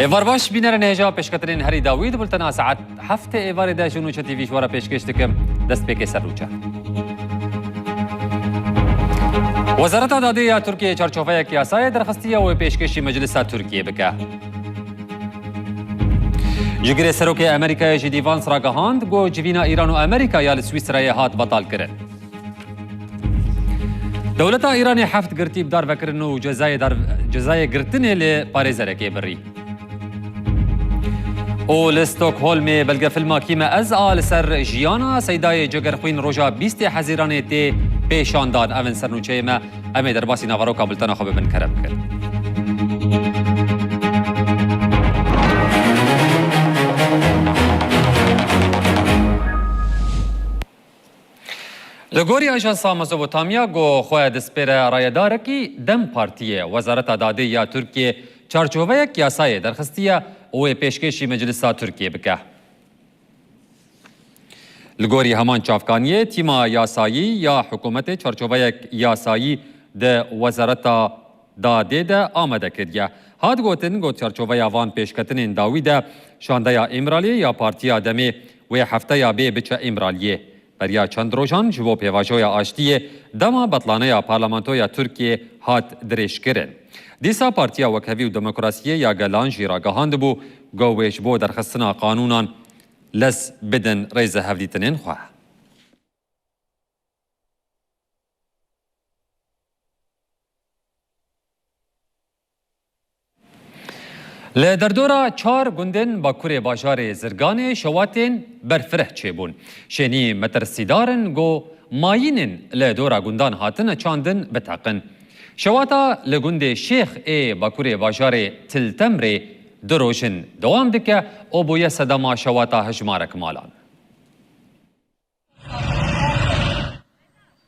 ایوار باش بینر نهجا پیشکترین هری داوید بولتنا ساعت هفته ایوار دا جنوچ تیوی شوارا پیشکش دکم دست پیک سر روچه. وزارت دادیه ترکیه چارچوبه کیاسای درخواستیه و پیشکشی مجلس ترکیه بکه. جگری سروک امریکای جدیوان سراغهاند گو جوینا ایران و امریکا یا لسویسرای هات بطال کرد. دولت ایران هفت گرتیب دار وکرن و جزای گرتنه لپارێزەرێکی بڕی. او لستوکهولم بلگه فیلما کیمه از آل سر جیانا سیدای جگرخوین روژا 20 حزیرانه تی پیشاندان اون سرنوچه ما امی در باسی نوارو کابلتانا خواب من کرم کرد. لگوری اجانسا مزوبوتامیا گو خواه دسپیر رایداره کی دم پارتیه وزارت دادیه ترکیه چارچوبه کیاسای درخواستیه و پیشکشی مجلس ترکیه بکه. لگوری همان چافکانیه تیما یاسایی یا حکومت چارچوبه یاسایی ده وزارت داده ده آمده کردیه. هاد گوتن گو چارچوبه وان پیشکتن داوی ده شانده یا امرالیه یا پارتیا دمی و هفته یا بی بچه امرالیه. بریا چند روزان جواب پیواژوی آشتیه دما بطلانه یا پارلمانتوی ترکیه هات درش کرن. دیسا پارتیا وکهوی و دموکراسیه یا گلان جیراگاهاند بو گویش بو درخستنا قانونان لز بدن ریز هفدیتنین خواه. لدردورا 4 گوندن با کوری باجار زرگان شواتین برفره چه بون. شنی مترسیدارن گو ماینن لدورا گوندان هاتن چاندن بتاقن. شواتا لگوند شیخ با کوری باجار تلتمری دروشن دوام دکه او بوی صدما شواتا هجمارک مالان.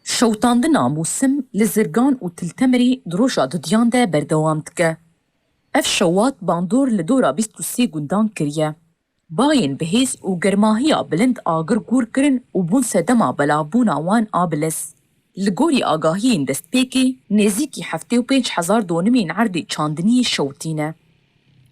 شوتاندنا موسم لزرگان و تلتمری دروشا دودیان ده بردوام دکه. اف شوات باندور لدورا 23 گوندان کریه. باین بهیز و گرماهیا بلند آگر گور کرن و بون سدما بلابونا وان آبلس. لگوری آگاهی دست پیکی نزیکی 75,000 دونمین عردی چاندنی شوتینه.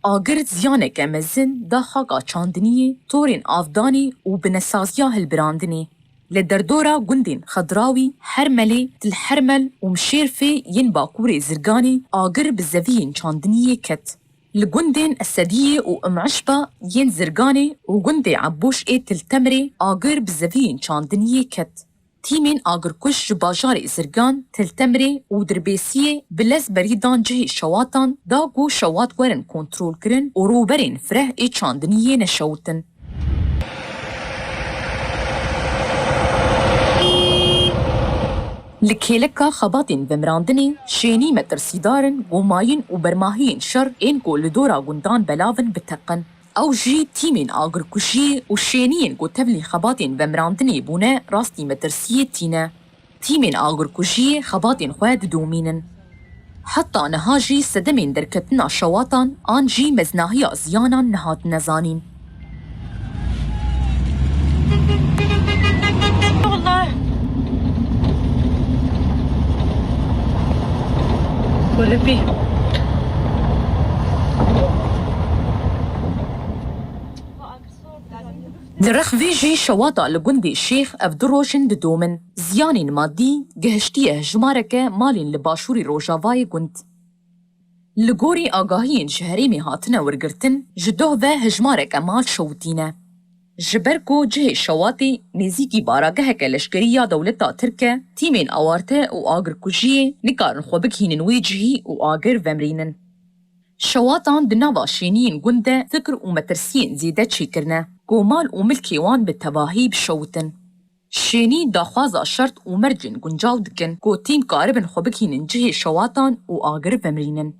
آگر زیانه که مزن دا خاقا چاندنی تورین آفدانی و بنسازیا هلبراندنی. لدردورا گوندین خضراوی هرملی تل هرمل و مشیرفی ین باکور زرگانی آگر بزوین چاندنی کت. لگوندین اسدیه و امعشبا ین زرگانی و گوندی عبوش تل تمری آگر بزوین چاندنی کت. تیمین آگر کش باجار زرگان تل تمری و دربیسیه بلز بریدان جه شواتان دا گو شوات ورن کنترول کرن و روبرین فره چاندنی نشوتن. لکیلکا خباتین ومراندنی شینی مترسیدارن گوماین و برماهین شر این گو لدورا گوندان بلاون بتقن. او جی تیمین آگر کشی و شینین گو تبلی خباتین ومراندنی بونه راستی مترسیه تینه. تیمین آگر کشی خباتین خواد دومینن. حتی نهاجی سدمین درکتنا شواتان آن جی مزناهی زیانان نهات نزانین. ولبي درخ فيجي شواطع لجندي الشيخ أفدروشن ددومن زيانين مادي جهشتيه هجماركه مالين لباشوري روجافاي جند لجوري آگاهين شهريمي هاتنا ورقرتن جدوه به هجمارك مال شوتينه جبركو جه شواتي نزيكي باراگه كلشكريا دولتا تركه تيمين اوارته و آگر کجیه نکارن خوبک هینن ویجهی و آگر ومرینن. شواتان دناوا شینین گنده فکر و مترسین زیده چی کرنه گومال و ملکی وان بالتواهی بشوتن. شینی داخوازا شرط و مرجن گنجاو دکن گو تیم کاربن خوبک هینن جه شواتان و آگر ومرینن.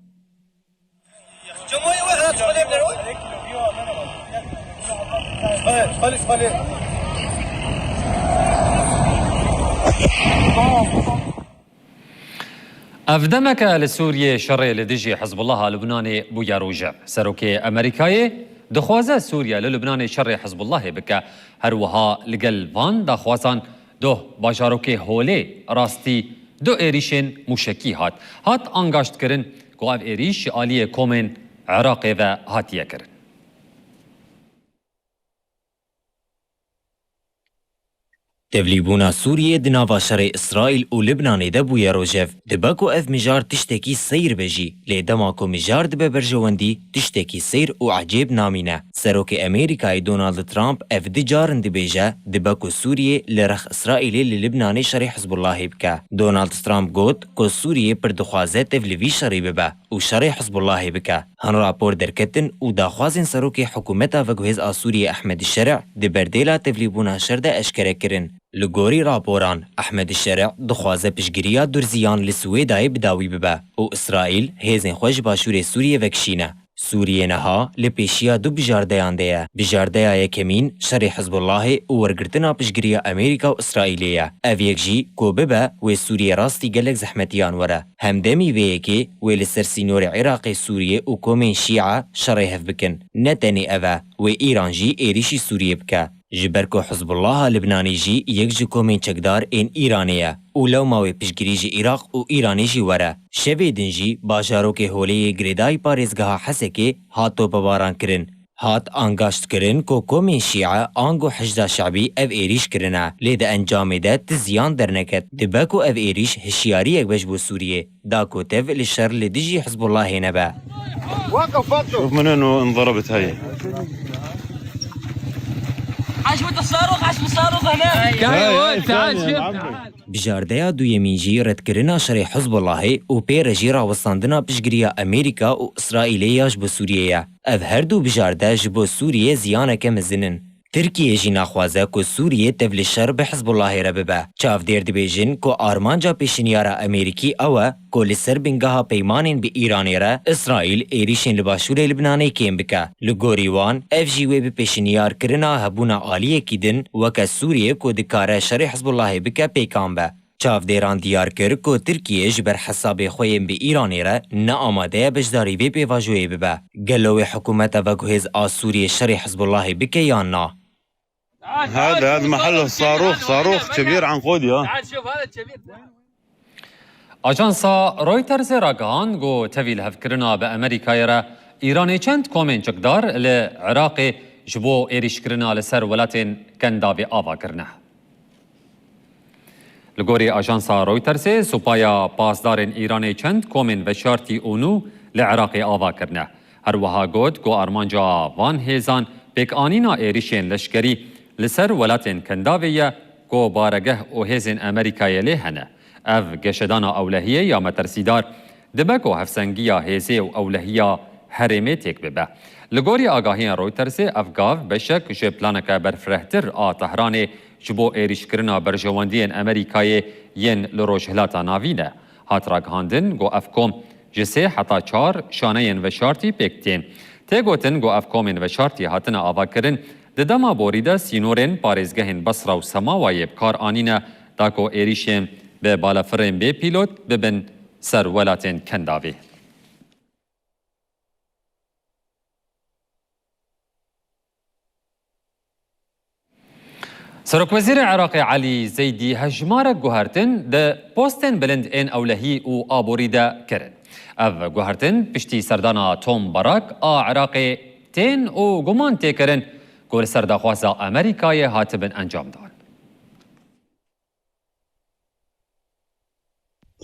افدمك لسوريا شر لدجي حزب الله لبنان بويا روجا سروكي امريكاي دخوازه سوريا للبنان شر حزب الله بك هروها لقل فان دخوازان دو باجاروكي هولي راستي دو ايريشن مشكي هات انگاشت کرن گو اف ايريش آليه كومن عراقی و هاتیه کرن. تبلیبونا سوریه دناوا شر اسرائیل و لبنان ده بویا روژف دباکو اف مجار تشتکی سیر بجی لیدماکو مجار دبه برجواندی تشتکی سیر و عجیب نامینه سروک امریکای دونالد ترامپ اف دجارن دبیجه دباکو سوریه لرخ اسرائیلی للبنانی شر حزب الله بکه دونالد ترامپ گوت که سوریه پر دخوازه تبلیوی شری ببه و شر حزب الله بکه هن راپور درکتن و داخوازن سروک حکومتا و گوهز آسوریه احمد الشرع دبردیلا تبلیبونا شرده اشکره کرن لگوری راپوران احمد الشرع دخوازه پشگیریا درزیان لسویدای بداوی ببه و اسرائیل هیزن خوش باشور سوریه وکشینه سوریه نها لپیشیا دو بجاردیان ده بجاردیا یکمین شر حزب الله و ورگرتنا پشگیریا امریکا و اسرائیلیه او یک جی کو ببه و سوریه راستی گلک زحمتیان وره همدمی وی که و لسرسینور عراق سوریه و کومین شیعه شر هف بکن نتنی اوه و ایران جی ایریشی سوریه بکه جبرکو حزب الله لبنانی جی یک جی کومین چکدار این ایرانیه او لو ماوی پشگیری جی عراق و ایرانی جی وره شوی دن جی باجارو که هولی گریدای پارزگاه حسه که هاتو بباران کرن هات انگاشت کرن کو کومین شیعه آنگو حجدا شعبی او ایریش کرنه لیده انجام ده تزیان درنکت دبکو او ایریش هشیاری یک بجبو سوریه دا کوتف لشر لدجی حزب الله نبه شوف من انه انضربت هاي عشمة الصاروخ عشمة الصاروخ هناك تعال بجاردیا دویمین جی ردکرنا شر حزب الله و پیر جی راوستاندنا پشگریا امریکا و اسرائیلیاش به سوریه او هر دو بجارده جبو سوریه زیانک مزنن ترکیه جی ناخوازه که سوریه تفل شر به حزب الله را ببه چاف دیر دبیجن که آرمانجا پیشنیارا امریکی اوه که لسر بنگاها پیمانین به ایرانی را اسرائیل ایریشن لباشور لبنانی کم بکه لگوریوان اف جیوه به پیشنیار کرنا هبونا آلیه کیدن وکه سوریه که دکاره شر حزب الله بکه پیکان به چاف دیران دیار کرد که ترکیه جبر حساب خویم به ایرانی را نه آماده بجداری وی پیواجوه ببه گلوی حکومت و گوهز آسوری شر حزب الله بکه یا نه هذا محله صاروخ كبير عنقودي ها تعال شوف هذا الكبير آژانسا رویترز راگهان گو تویل هفکرنا به امریکای را ایرانی چند کومین چکدار لعراق جبو ایریش کرنا لسر ولاتین کنداوی آوا کرنه. لگوری آژانسا رویترز سپایا پاسدارین ایرانی چند کومین و شارتی اونو لعراق آوا کرنه. هر وها گود گو آرمانجا وان هیزان پیک آنینا ایریشین لشکری لسر ولاتین کنداویه گو بارگه او هیزین امریکای لیهنه. اف گشدانا اولهیه یا مترسیدار دبکو هفسنگیا هیزه و اولهیا هرمه تک ببه. لگوری آگاهی رویترز افگاف بشک جه پلانک برفرهتر تهران جبو ایریش کرنا برجواندین امریکای ین لروجهلاتا ناوینه. هات راگهاندن گو افکوم جسه حتا 4 شانه و شارتی پکتین. تیگوتن گو افکومین و شارتی هاتنا آوا کرن ددما بوریده سینورین پارزگهن بصره و سماوای بکار آنینه داکو ایریشین به بالافرین به پیلوت ببن سر ولاتین کنداوی. سرک وزیر عراق علی زیدی هجمار گوهرتن ده پوستن بلند این اولهی و آبوریده کرد. او گوهرتن پشتی سردانا توم باراک عراق تین و گمان تکرن گول سردخواست امریکای هاتبن انجام داد.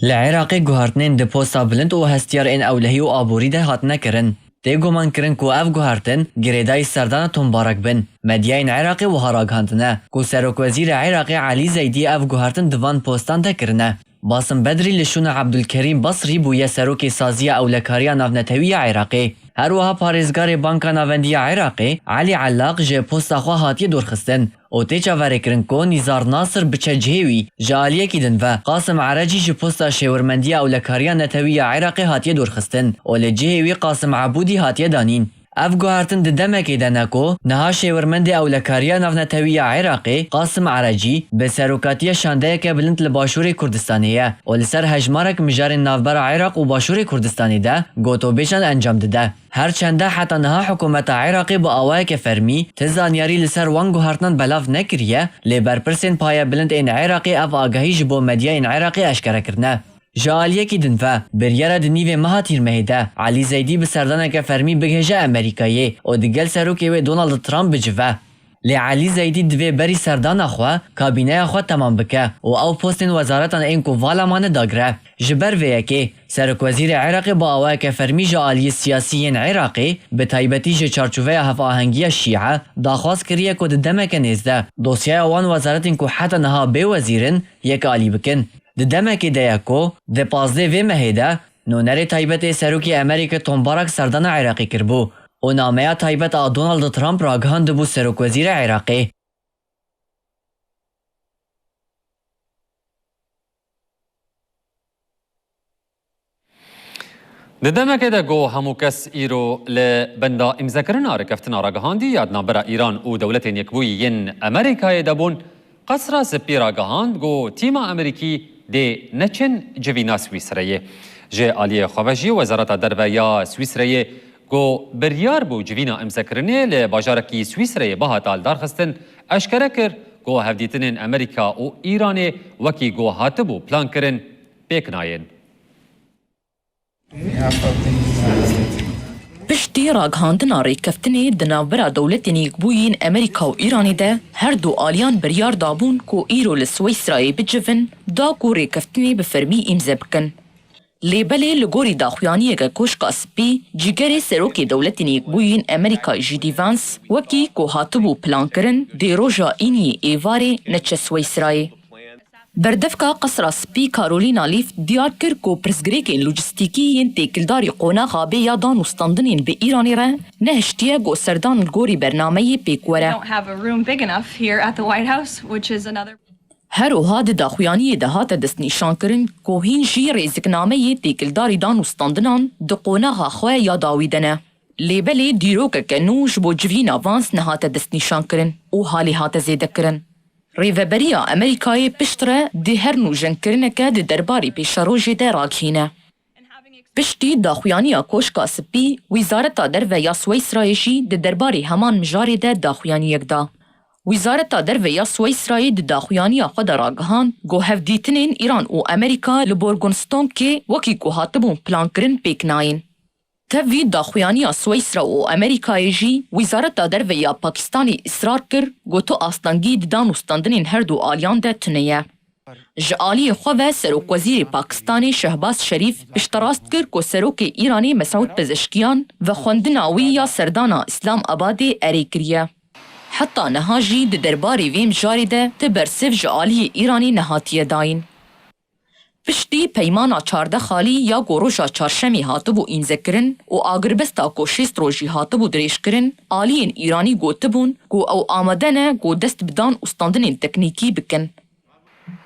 لعراق گوهرتنین ده پوستا بلند و هستیار این اولهی و آبوری ده هات نکرن. ده گمان کرن کو اف گوهرتن گریدای سردان تنبارک بن. مدیاین عراقی و هراگ هندنه. کو سروک وزیر عراقی علی زیدی اف گوهرتن دوان پوستان ده کرنه. باسم بدری لشون عبدالکریم بصری بویه سروک سازی اولکاریا نافنتوی عراقی. هر وها پارێزگارê Banka Navendiya Iraqê Elî Ellaq ji posta xwe hatiye dorxistin û tê çaverêkirin ku Nîzar Nasir biçe cihê wî ji aliyekî din ve Qasim Erecî ji posta şêwirmendiya Ewlekariya Netewî ya Iraqê hatiye dorxistin û li cihê wî Qasim Ebûdî hatiye danîn. Ev guhertin di demekê de ne ku niha şêwirmendê Ewlekariya Navnetewî ya Iraqê Qasim Erecî bi serokatiya şandeyeke bilind li Başûrê Kurdistanê ye û li ser hejmarek mijarên navbera Iraq û Başûrê Kurdistanê de gotobêjan encam dide. Herçende heta niha hikûmeta Iraqê bi awayeke fermî ti zanyarî li ser wan guhertinan belav nekiriye lê berpirsên paye bilind ên Iraqê ev agahî ji bo medyayên Iraqê eşkere kirine. جالیکی دنفه بریاره دنیوه مهاتیر مهیده علی زیدی به سردانک فرمی بگهجه امریکایی و دگل سروکی و دونالد ترامپ بجوه. لی علی زیدی دوی بری سردان خوا کابینه خوا تمام بکه و او پوستین وزارتان این کو والامان داگره. جبر ویکی سرک وزیر عراقی با اوه که فرمی جالی سیاسیین عراقی به تایبتی جه چارچوه هفاهنگی شیعه داخواست کریه که دمک نیزده دوسیه اوان وزارتین که حتی نها به وزیرن یک آلی بکن. دمک دیکو ده 15 وی مهیده نونر تایبت سروکی امریکا تنبارک سردان عراقی کربو و نامه تایبت دونالد ترامپ را گهاند بو سرک وزیر عراقی. ددمك دا جو همو كس إيرو لبندا إمزكرنا ركفتنا راقهاندي يادنا برا إيران و دولتين يكبوي ين أمريكا يدبون قصرا سبي راقهاند جو تيما أمريكي دي نچن جوينا سويسرية جي آلية خوفجي وزارة دربايا سويسرية جو بريار بو جوينا إمزكرني لباجاركي سويسرية بها تال دارخستن أشكركر جو هفديتنين أمريكا و إيراني وكي جو هاتبو بلان كرن بيكناين. پشتی راگهاندنا ریکفتنی دناورا دولتین یکبوین امریکا و ایرانی ده هر دو آلیان بریار دابون کو ایرو لسویسرای بجفن دا کو ریکفتنی بفرمی امزه بکن. لیبلی لگوری داخویانی اگه کوشک سپی جیگری سروکی دولتین یکبوین امریکا جیدی وانس وکی کو هاتبو پلان کرن دی روژا اینی ایواری نچه سویسرای. بردفکا قصر سپی کارولینا لیف دیار کر کو پرسگریکین لوجستیکیین تیکلداری قوناغا به یادان وستاندنین به ایرانی ره نهشتیه گو سردان گوری برنامه پیکوره. هر اوها ده داخویانی ده هات دست نیشان کرن کو هین جی ریزکنامه تیکلداری دان وستاندنان ده قوناغا خواه یاداویدنه. لیبلی دیروک کنوش بو جوین آوانس نهات دست نیشان کرن او حالی هات زیده کرن. ریوبریا امریکای پشتره دی هر نوجن کرنکه دی درباری پیشاروژی ده راکینه. پشتی داخویانی کوشکا سپی وزارت درو سویسرایشی دی درباری همان مجاری ده داخویانی یک دا. وزارت درو سویسرای دی داخویانی خود راگهان گو هفدیتنین ایران و امریکا لبورگونستون که وکی کو هاتبون پلان کرن پیکناین. تفی داخویانی سویسرا و امریکای جی وزارت درو پاکستانی اصرار کر گو تو آستانگی ددان وستاندنین هر دو آلیان ده تنیه. جعالی خواه سروک وزیر پاکستانی شهباز شریف اشتراست کر که سروک ایرانی مسعود پزشکیان و خوندناوی یا سردانا اسلام آبادی اری کریه. حتی نهاجی ده درباری ویم جاری ده تبرسف جعالی ایرانی نهاتیه داین. پشتی پیمانا 14 خالی یا گوروژا چارشمی هاتبو اینزکرن و آگربستا کو 6 روژی هاتبو دریش کرن آلیین ایرانی گوتبون گو او آمدنه گو دست بدان استاندنین تکنیکی بکن.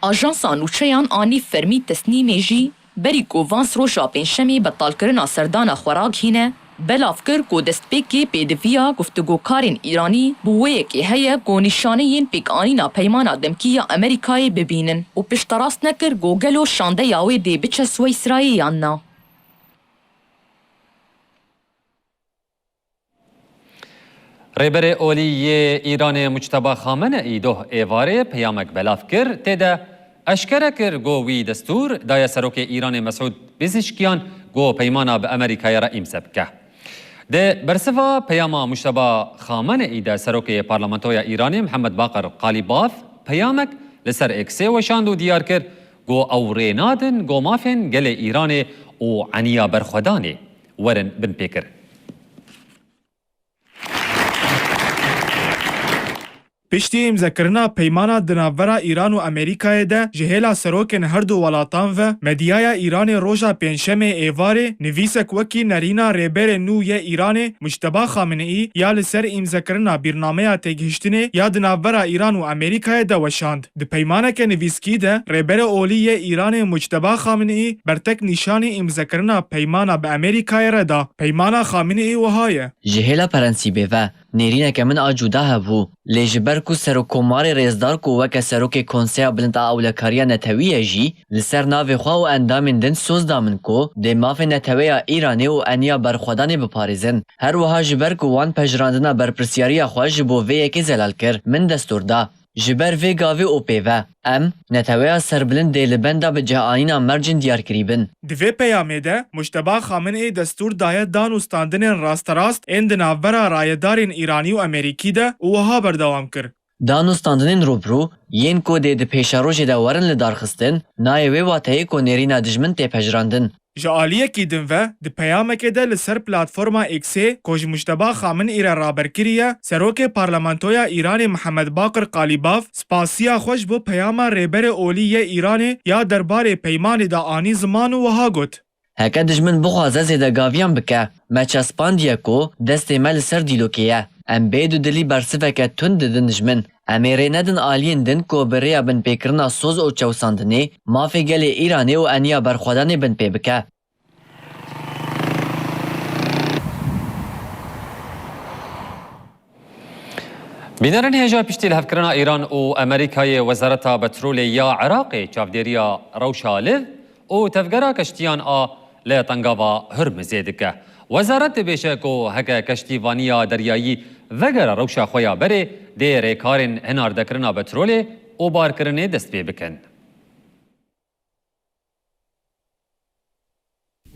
آژانسا نوچهیان آنی فرمی تسنیمی جی بری گو وانس روژا پینشمی بطال کرنا سردان خوراگ هینه بلاف کر گو دست پیکی پیدویا گفتگو کارین ایرانی بووه که هیا گو نشانهین پیک آنینا پیمانا دمکیه امریکای ببینن و پشتراست نکر گو گلو شانده یاوی دی بچه سویسرایی یاننا. رهبر اولی ایران مجتبی خامنه‌ای دوه ایواره پیامک بلاف کر تیده اشکره کر گو وی دستور دای سروک ایران مسعود پزشکیان گو پیمانا به امریکای را امضا بکه. ده برسوا پیاما مجتبی خامنه‌ای ده سروک پارلمانتوی ایرانی محمد باقر قالیباف پیامک لسر اکسی و شاندو دیار کر گو او رینادن گو مافن گل ایران و عنیا برخودانی ورن بن پیکر. پشتی امزکرنا پیمانا دناورا ایران و امریکای ده جهیلا سروکن هر دو ولاتان و مدیای ایران روژا پنجشنبه ایواره نویسک وکی نرینا رهبر نو ی ایران مجتبی خامنه‌ای یا لسر امزکرنا برنامه تگهشتنه یا دناورا ایران و امریکای ده وشاند. د پیمانک نویسکی ده رهبر اولی ی ایران مجتبی خامنه‌ای برتک نشان امزکرنا پیمانا به امریکای را دا. پیمانا خامنه‌ای وهای جهیلا پرنسیبه و نیرینه که من آجوده هبو لیجبر کو سروکومار ریزدار کو وکه سروک کنسیا بلند اولکاریا نتویه جی لسر ناو خواه و اندامین دن سوز دامن کو ده ماف نتویه ایرانی و انیا برخودانی بپاریزن. هر وها جبر کو وان پجراندنا برپرسیاری خواه جبو ویه که زلال کر من دستور دا. جبر في گاوی او پیوه ام نتویا سربلند دیلبندا به جهانینا مرجن دیار کریبن. Divê peyamê de Muşteba Xameneî destûr daye dan û standinên rasterast ên di navbera rayedarên Îranî û Amerîkî de û wiha berdewam kir. دانوستاندنین روبرو یین کو د پیشاروج د ورن لدارخستن نای وی واتای کو نرینا دجمن ته پجراندن. Ji aliyekî din ve di peyamekê de li ser platforma Xê ku ji Muşteba Xameneî re raberkiriye, Serokê Parlamentoya Îranê Mihemed Baqir Qalîbaf spasiya xwe ji bo peyama rêberê olî yê Îranê ya derbarê peymanê da anî ziman û wiha got. هکه دجمن بخوازه زیده گاویان بکه مچسپاندیه کو دست مل سر دیلوکیه. ام بیدو دلی برسفه که تند دن دجمن. امیره ندن آلین دن کو بریا بن پیکرنا سوز او چوساندنی مافی گلی ایرانی و انیا برخوادانی بن پی بکه. بینرن هجا پشتی لهفکرنا ایران و امریکای وزارت بترول یا عراقی چافدیریا روشا لیو و تفگرا کشتیان لطنگاوا هرمزی دکه. وزارت بیشه کو هکه کشتیوانیا دریایی وگر روشا خویا بره دی ریکارن هنار دکرنا بترول و بارکرنه دست بی بکن.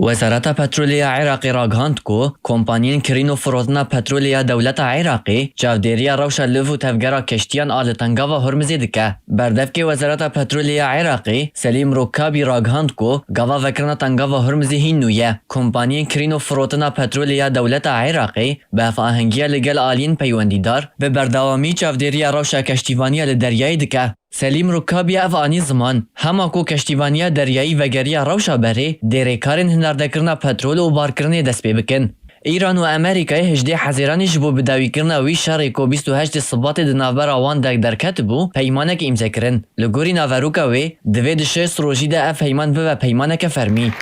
وزارت پترولیا عراقی راگهاند کو کمپانیین کرین و فروتنا پترولیا دولت عراقی چاودیریا روشا لیو و تفگرا کشتیان آل تنگاوا هرمزی دکه. بردف که وزارت پترولیا عراقی سلیم رکابی راگهاند کو گاوا وکرنا تنگاوا هرمزی هین نویه. کمپانیین کرین و فروتنا پترولیا دولت عراقی به افاهنگیا لگل آلین پیوندیدار به بردوامی چاودیریا روشا کشتیوانیا لدریایی دکه. سلیم رکابی افغانی زمان همه کو کشتیوانیا دریایی وگریا روشا بره دیریکارن هنردکرنا پترول و بارکرنه دست پی بکن. ایران و امریکای 18 حزیرانی جبو بداوی کرنا وی شهر کو 28 صبات دنابر آوان درکت بو پیمانک امضا کرن. لگوری ناوروکا وی دوی دشست روژی ده اف پیمان به پیمانک فرمی.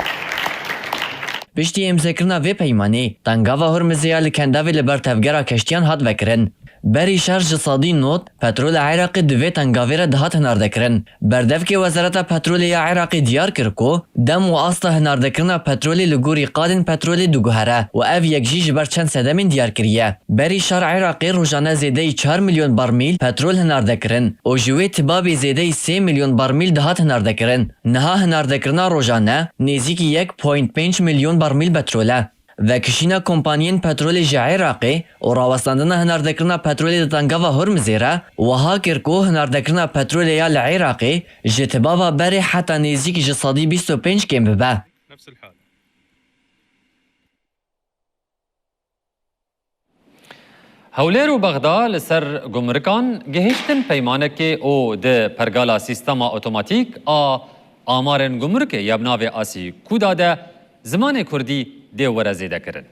پشتی امضا کرنا وی پیمانی تنگاوا هرمزیا لکنداوی لبر تفگرا کشتیان هات وکرن. بری شرج صادی نوت پترول عراقی دوی تنگاوی را دهات هنردکرن. بردف که وزارت پترولیا عراقی دیار کرکو دم و اصلا هنردکرنا پترولی لگوری قادن پترولی دوگوهره و او یک جیج بر چند سدمین دیار کریه. بری شهر عراقی روزانه زیده 4 میلیون برمیل پترول هنردکرن و جوی تبابی زیده 3 میلیون برمیل دهات هنردکرن. نها هنردکرنا روزانه نزدیک 1.5 میلیون برمیل پتروله. و کشینا کمپانیین پترول جا عراقی و راوستاندن هنردکرنا پترول دتنگاوا هرمزی را و ها کرکو هنردکرنا پترول یا العراقی جتباوا بری حتی نزدیک جسادی 25 کم ببه. نفس الحال. هولیر و بغدا لسر گمرکان گهشتن پیمانکی او ده پرگالا سیستما اوتوماتیک آمارن گمرکی یبناوی آسی کودا ده زمان کردی دی ورزی دکرن.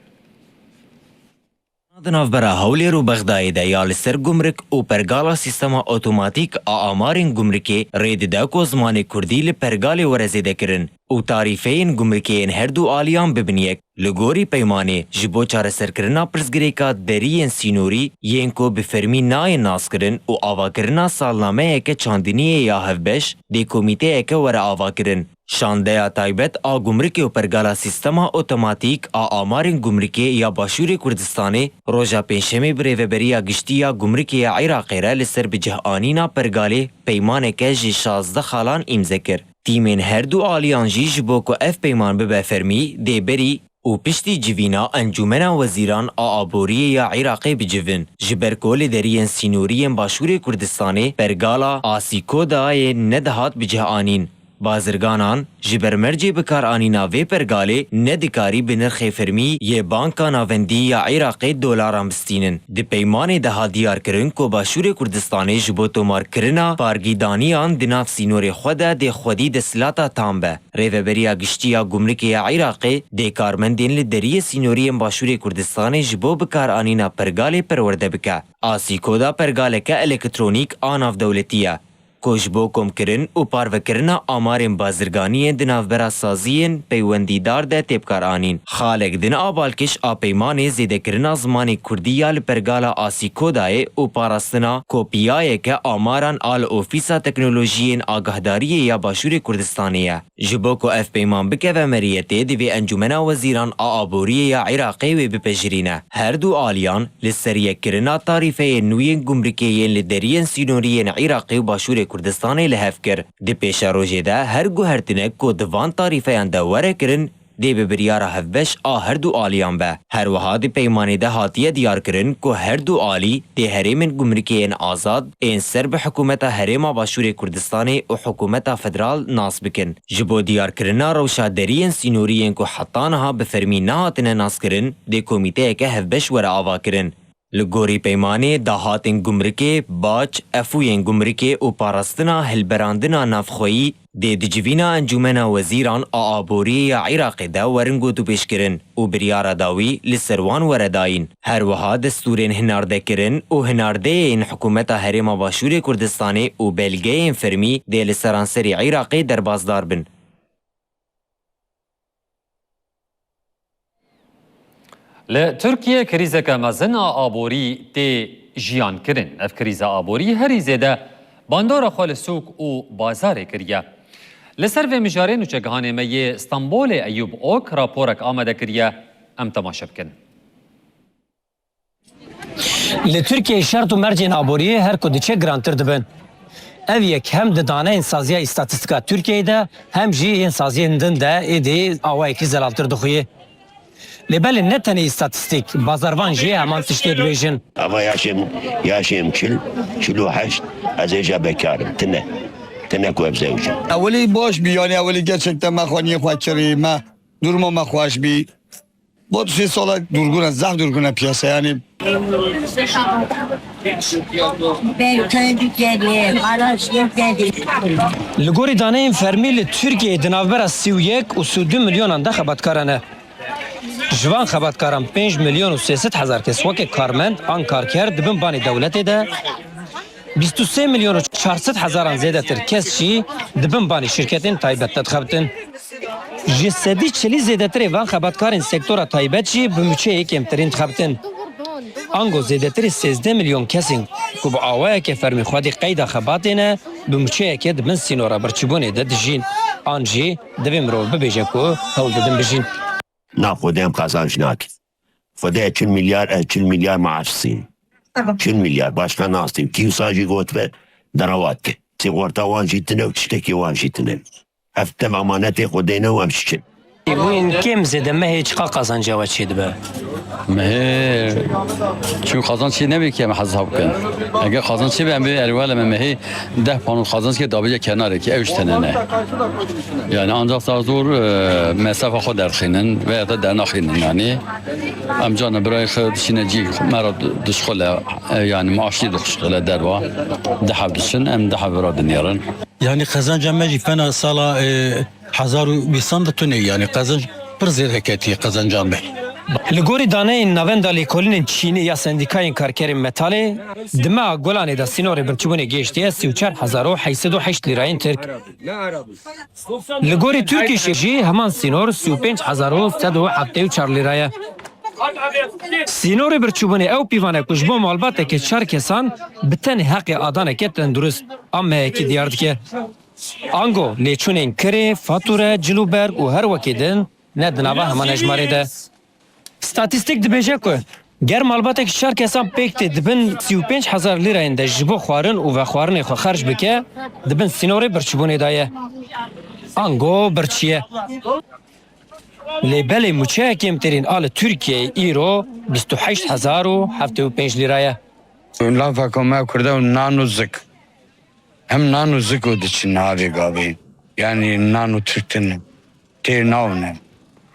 نافبرا هولیر و بغدای ده یا لسر گمرک و پرگالا سیستما اوتوماتیک آمارین گمرکی رید ده کو زمان کردی لپرگال ورزی دکرن و تعریفین گمرکین هر دو آلیان ببنیک لگوری پیمانه جبو چاره سرکرنا پرزگریکا درین سینوری ین کو بفرمی نای ناس کرن و آوا کرنا سالنامه اکه چاندینیه یا هفبش دی کمیته اکه ور آوا کرن. شانده تایبت آ گمرکی و پرگالا سیستما اوتوماتیک آمارین گمرکی یا باشور کردستانی روژا پنجشنبه بریوبریا گشتی یا گمرکی عراقی را لسر بجهانینا پرگالی پیمانه که جی 16 خالان امضا کرد. تیمین هر دو آلیان جی جبو کو اف پیمان به فرمی دی بری و پشتی جوینا انجمن وزیران آبوری یا عراقی بجوین جبرکول درین سینورین باشور کردستانی پرگالا آسیکو دای ندهات بجهانین. بازرگانان جبر مرجی بکار آنینا وی پرگاله ندکاری بنرخ فرمی یه بانکا ناوندی یا عراقی دولاران بستینن. دی پیمان ده دیار کرن کو باشور کردستانی جبو تومار کرنا پارگیدانیان دناف سینور خود دی خودی دسلاتا تامبه. ریوبریا گشتیا گمرکی عراقی دی کارمندین لدری سینوری باشور کردستانی جبو بکار آنینا پرگاله پرورده بکه. آسی کودا پرگاله که الکترونیک آناف دولتیه. کوژبو کمکرین و پاروکرنا آمارین بازرگانیین دنافبرا سازیین پیوندیدار ده تبکار آنین. خالق دن آبالکش آپیمان زیده کرنا زمانی کردیا لپرگالا آسیکودای و پاراستنا کوپیای که آماران آل اوفیسا تکنولوژیین آگهداری یا باشور کردستانیه. جبو کو اف پیمان بکه و مریته دوی انجمنا وزیران آبوری یا عراقی و بپجرینه. هر دو آلیان لسریه کرنا تاریفه نوین گمرکیین لدرین سینوریین عراقی و باشور کردستانی لحف کر. دی پیشا روژه ده هر گوهرتنه که دوان تاریفه اندواره کرن دی به بریارا هفبش هر دو آلیان به. هر وها دی پیمانی ده هاتیه دیار کرن که هر دو آلی دی حریم گمرکیین آزاد این سر به حکومت حریم باشور کردستانی و حکومت فدرال ناس بکن. جبو دیار کرنا روشا درین سینوریین که حطانها به فرمی نهاتنه ناس کرن دی کمیته که هفبش ور آوا کرن. لگوری پیمانی دهاتین گمرکی، باج، افوین گمرکی و پاراستنا هلبراندنا نفخویی دی دجوینا انجمنا وزیران آبوری یا عراقی دا ورنگو تو پیش کرن و بریارا داوی لسروان ورداین. هر وها دستورین هنارده کرن و هنارده این حکومت حریم باشور کردستانی و بلگه این فرمی دی لسرانسری عراقی در بازدار بن. لترکیه کریزه که مزن آبوری تی جیان کرن. اف کریزه آبوری هری زیده باندار خال سوق و بازار کریه. لسر و مجارین و چگهانه می استانبول ایوب اوک راپورک آمده کریه ام تماشا بکن. لترکیه شرط و مرجین آبوری هر کدی چه گرانتر دبن. ev yek hem de dane ensaziya istatistika Türkiye'de hem jî ensaziyen de edi awayekî zelaltir dixuye. Lebelin ne tane istatistik bazarvan jî heman tiştê dibêjin. Ama yaşım çilu heşt ez êja bekarım tine ku ev zewcim. Evvelî baş bî yani evvelî gerçekten me xwaniyê xwe kirî me duruma me xweş bî. Bu sê sala durguna zeh durguna piyasa yani. Li gorî daneyên fermî li Tirkiyeyê di navbera 31 û 32 milyonan de xebatkaran e. Ji van xebatkaran 5 milyon û 300 hezar kes wekî karmend an karker dibin banê dewletê de 23 milyon û 400 hezaran zêdetir kes jî dibin banê şirketên taybet de dixebitin. Ji sedî çilî zêdetirê van xebatkarên sektora taybet jî bi müçeyê kêmtirîn dixebitin. Ango zêdetirê 13 milyon kesên ku bi awayekê fermî xwedî qeyda xebatê ne bi müçeyekê dibin sînora birçîbûnê de dijîn. An jî divê mirov bibêje ku hewl didin bijîn. Na xwedê em qazanc nakin. Xwedê 40 milyar maaş sîn. 40 milyar başka nastîm. Kîwsa jî got ve derawat ke. Sigorta wan jî tune û tiştekî wan jî tune. Ev tem emanetê xwedê ne û em şiçin. Wîn kêm zêde mehê çiqa qazanca we çê dibe? مهی چون خزانچی نمی که حساب کن اگر خزانچی به امروز اول مهی 10 پانو خزانچی که دابیج کناره که اوش تننه یعنی آنجا زور مسافه خود در خینن و یا در نخینن یعنی امجان برای خود شنجی مرا دشخل یعنی معاشی دشخل در وا ده حبسن ام ده حبرا دنیارن یعنی خزانچ مجی فنا سالا 1200 تونه یعنی خزانچ پر زیر حکایتی خزانچان به Li gorî daneyên navenda lêkolînên Çînî ya sendîkayên karkerên metalê di me Golanê de sînorê birçîbûnê gêştiye 34,808 lîrayên Tirk. Li gorî Tirkiyê jî heman sînor 35,174 lîra ye. Sînorê birçîbûnê ew pîvane ku ji bo malbatekê çar kesan bi tenê heqê adaneke tendurist an mehekî diyar dike. Ango lêçûnên kirê, fatûre, cilûberg û her wekê din ne di nava heman ejmarê de. Statistik dibêje ku ger malbatek şer kesan pêk tê dibin 35,000 lîrayên de ji bo xwarin û vexwarinê xwe xerc bike dibin sînorê birçîbûnê de ye. Ango birçî ye. Lêbelê mûçeya kêmtirîn a li Tirkiyeyê îro 28,075 lîra ye. Lafa ku me Kurda û nan û zik. Hem nan û zik û diçin navê gavê. Yani nan û Tirk tune. Têr navne.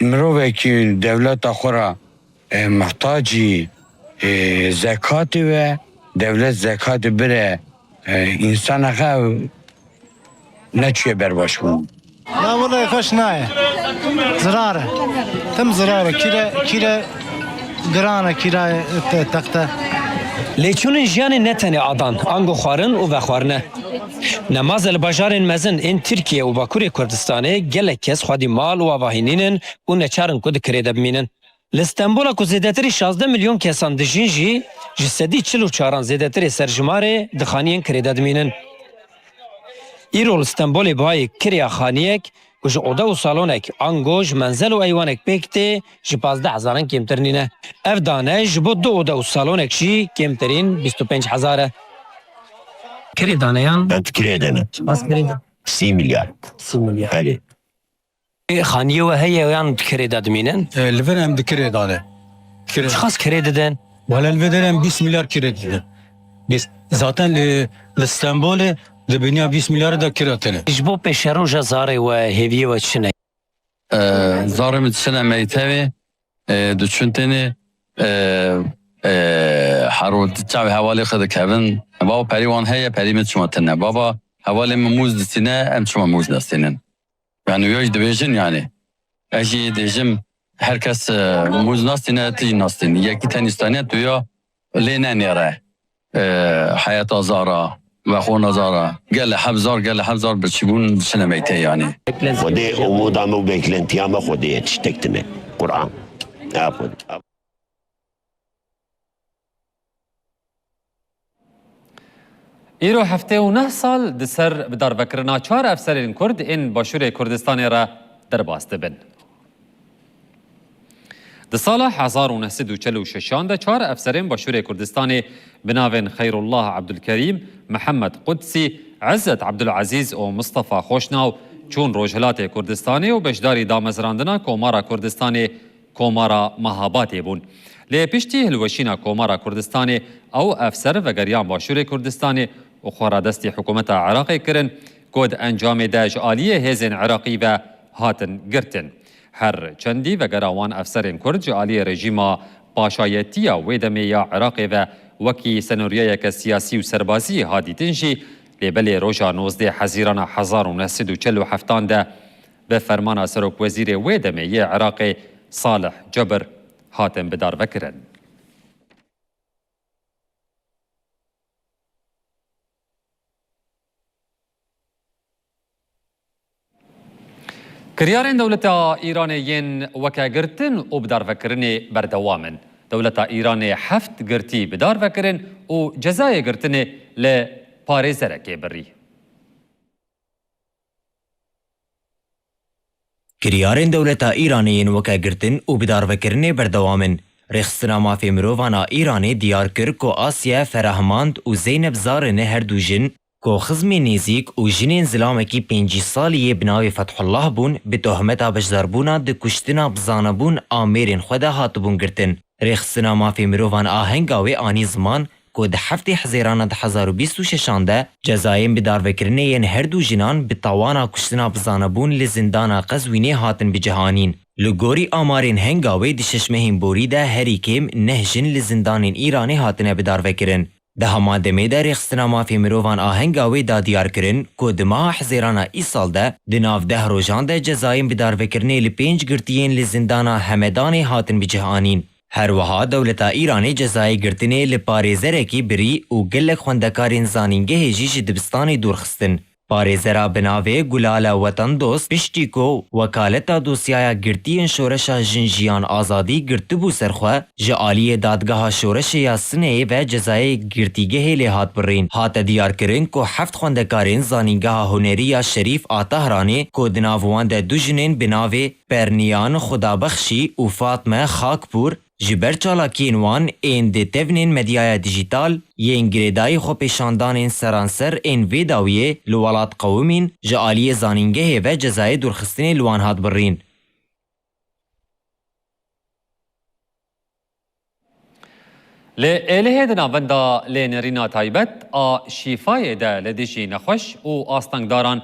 Mirovekî devleta xwe ra mihtacî zekatê ve devlet zekatê bire insana xwe neçûye berbaş bûn. Na vallahi xweş naye. Zirar e. Tim zirar e. Kîre giran e kîrayê texte. لیچون جیان نتنی آدان آنگو خوارن و بخوارنه نماز البجارن مزن این ترکیه و باکوری کردستانه گله کس خودی مال و واهینینن و نچارن کد کرده بمینن لستنبول کو زیدتری 16 میلیون کسان دجین جی جسدی 44 زیدتری سرجماره دخانین کرده دمینن ایرول استنبول بای کریا خانیک کج اودا و سالونک انگوج منزل و ایوانک پکته ج 15000 کمترینه اف دانه ج بو دو اودا و سالونک شی کمترین 25000 کری دانیان انت كريدنا بس کری 6 مليار 3 میلیارد هلي خانیه و هی یان کرده دمینن الفن هم دكري دانه خاص کرده دن ولا الفن هم 20 مليار كريدت بس zaten لإسطنبول دبنيا 20 مليار دا كراتنا جبو بشروجا زاري و هيفي و تشني زارم تشنه میتوی دوچونتنی حرود تجاوی حوالی خود کبن بابا پریوان هیا پریمت شما تنه بابا حوالی موز دستینه ام شما موز دستینن yani yoy division yani eşi diyeceğim herkes muz nastine tij nastin yeki tenistane diyor lene nere hayat azara ve xon azara gel habzar biçibun şenemeyte yani خدي وموضع مو بيكلنتيا ما خدي تشتكتنا قرآن اخذ ایرو هفته و نه سال دسر بدار بکرنا 4 افسرین کرد این باشور کردستان را درباسته بن. د سال 1946 ده 4 افسرین باشور کردستان بناوین خیر الله عبدالکریم، محمد قدسی، عزت عبدالعزیز و مصطفى خوشناو چون روجهلات کردستانی و بشداری دامزراندنا کومارا کردستانی کومارا مهاباتی بون. لی پشتی هلوشینا کومارا کردستانی او افسر و گریان باشور کردستانی و خوارادستی حکومت عراقی کرن کود انجام داج آلیه هزین عراقی و هاتن گرتن. هر چندی و گراوان افسرین کرد جالی رژیما پاشایتی ویدمی یا عراقی و وکی سنوریه که سیاسی و سربازی هادی تنجی لیبلی روژا 19 حزیران 1947 ده به فرمان سروک وزیر ویدمی یا عراقی صالح جبر هاتن بدار بکرن. كريارين دولة إيران ين وكا قرتن وبدار فكرني بردوامن دولة إيران حفت قرتي بدار فكرن وجزايا قرتني لباريس ركي بري كريارين دولة إيرانيين وكا قرتن وبدار فكرني بردوامن رخصنا ما في مروفانا إيراني ديار كركو آسيا فرهماند وزينب زارن هردو جن کو خزمی نزیک و جنین زلامکی 5 سالیه بناوی فتح الله بون به تهمتا بجداربونا ده کشتنا بزانبون آمیرین خدا هاتبون گرتن. رخصنا مافی مروفان آهنگاوی آنی زمان کو ده هفته حزیران ده 1026 ده جزایم بدار وکرنه ین هر دو جنان به توانا کشتنا بزانبون لزندانا قزوینه هاتن بجهانین. لگوری آمارین هنگاوی ده ششمهین بوری ده هری کم نه جن لزندانین ایرانی هاتنه بدار وکرن. ده هما دمه ده رخصنا مافی مروفان آهنگاوی دا دیار کرن که دماغ حزیرانا ای سال ده دناف ده روژان ده جزایم بدار وکرنه لپینج گرتیین لزندانا همدانی هاتن بجهانین. هر وها دولتا ایرانی جزای گرتنه لپاریزره کی بری و گلک خوندکارین زانینگه هجیش دبستانی دورخستن. پارێزەرا بناوێ گولاله وەتەن دۆست پشتی کۆ وەکالەتا دۆسیایە گرتیên şoreşa jin jiyan azadî girtibû serxwe ji aliyê dadgeha şoreşê ya Sineyê ve cezayê girtîgehê lê hat birîn. Hate diyarkirin ku heft xwendekarên zanîngeha hunerî ya Şerîf a Tehranê ku di nav wan de du jinên bi navê Perniyan Xudabexşî û Fatme Xakpûr ji ber çalakiyên wan ên di tevnên medyaya dijîtal yên girêdayî xwepêşandanên seranser ên vê dawiyê li welat qewimîn ji aliyê zanîngehê ve cezayê dûrxistinê li wan hat birîn. Li êlihê di navenda lênerîna taybet a şîfayê de li dijî nexweş û astengdaran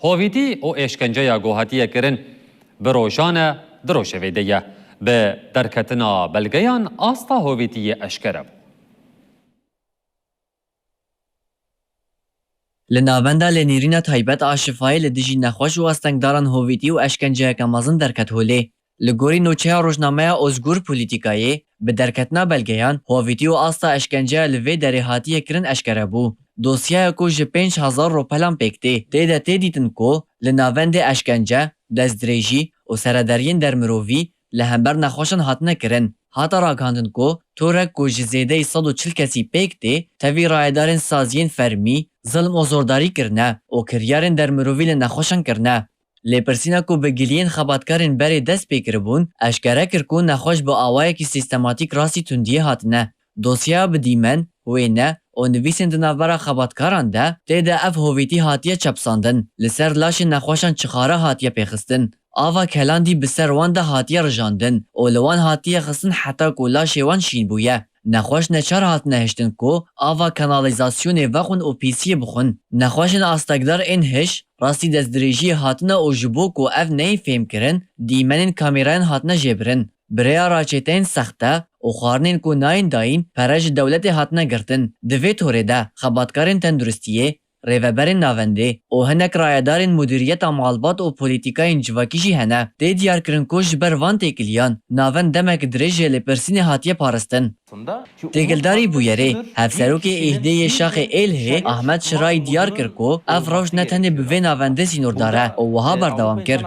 hovîtî û êşkenceya gohatiye kirin bi rojane di rojevê de ye. به درکتنا بلگیان آستا هویتی اشکرب. لناوندا لنیرینا تایبت آشفای لدیجی نخوش و استنگداران هویتی و اشکنجه کمازن درکت هولی. لگوری نوچه روشنامه ازگور پولیتیکایی Bi derketna belgeyan, hovîtî û asta eşkenceya li vê derê hatiye kirin eşkere bû. Dosyaya ku ji 5,000 ropelan pêktê tê de tê dîtin ku li navendê eşkence, destdirêjî û seredariyên dermirovî li hember nexweşan hatine kirin. Hata ragihandin ku torek ku ji zêdeyî 140 kesî pêk tê, tevî rayedarên saziyên fermî, zilm û zordarî kirine û kiryarên dermirovî li nexweşan kirine. Lêpirsîna ku bi giliyên xebatkarên berê dest pê kiribûn, eşkere kir ku nexweş bi awayekî sîstematîk rastî tundiyê hatine. Dosyaya bi dîmen, wêne û nivîsên di navbera xebatkaran de tê de ev hovîtî hatiye çepsandin, li ser laşên nexweşan çixare hatiye pêxistin. Ava kelandî bi ser wan de hatiye rijandin û li wan hatiye xistin heta ku laşê wan şîn bûye. Nexweş neçar hatine hiştin ku ava kanalizasyonê vexwin û pîsiyê bixwin. Nexweşên astekdar ên hiş rastî destdirêjiyê hatine û ji bo ku ev neyê fêm kirin, dîmenên kamerayan hatine jêbirin. Birêya raçêteyên sexte û xwarinên ku nayên dayîn pere ji dewletê hatine girtin. Di vê torê de xebatkarên tenduristiyê, rêveberên navendê û hinek rayedarên mudîriyeta malbat û polîtîkayên civakî jî hene. Tê diyar kirin ku ji ber van têkiliyan navend demek dirêj jê lêpirsînê hatiye parastin. Têkildarî bûyerê, hevserokê êhdiyê Şaxê Êlihê Ahmed Şirayî diyar kir ku ev rewş ne tenê bi vê navendê sînordar e û wiha berdewam kir.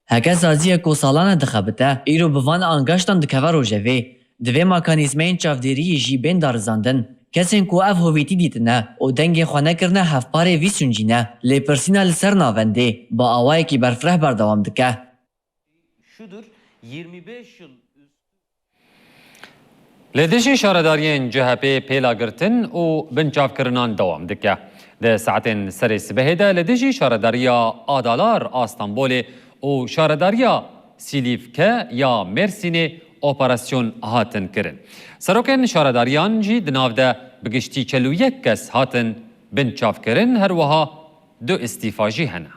Heke saziyek ku salane dixebite, îro bi van angaştan dikeve rojevê. Di vê mekanîzmeyên çavdêriyê jî bên darizandin. Kesên ku ev hovîtî dîtine û dengê xwe nekirine hevparê vî suncîne, lêpirsîna li ser navendê bi awayekî berfireh berdewam dike. Şudur 25 yıl Li dijî şaredariyên CHP pêla girtin û binçavkirinan dewam dike. Di saetên serê sibehê de li dijî şaredariya Adalar a Stenbolê û şaredariya Silîvke ya Mêrsînê operasyon hatin kirin. Serokên şaredariyan jî di nav de bi giştî 41 kes hatin binçavkirin, her wiha 2 îstîfa jî hene.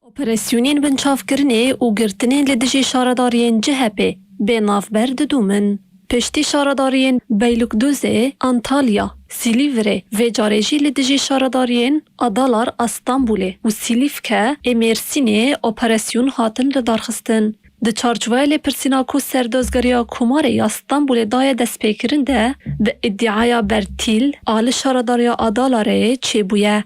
Operasyonên binçavkirinê û girtinên li dijî şaredariyên CHP bê navber didûmin. Piştî şaredariyên Beylukduzê, Antalya, Silivre vê carê jî li dijî şaredariyên Adalar a Stenbolê û Silîvke ê Mêrsînê operasyon hatin li darxistin. Di çarçoveya lêpirsîna ku serdozgeriya Komarê ya Stenbolê daye destpêkirin de bi îddiaya bertîl a li şaredariya Adalarê çêbûye.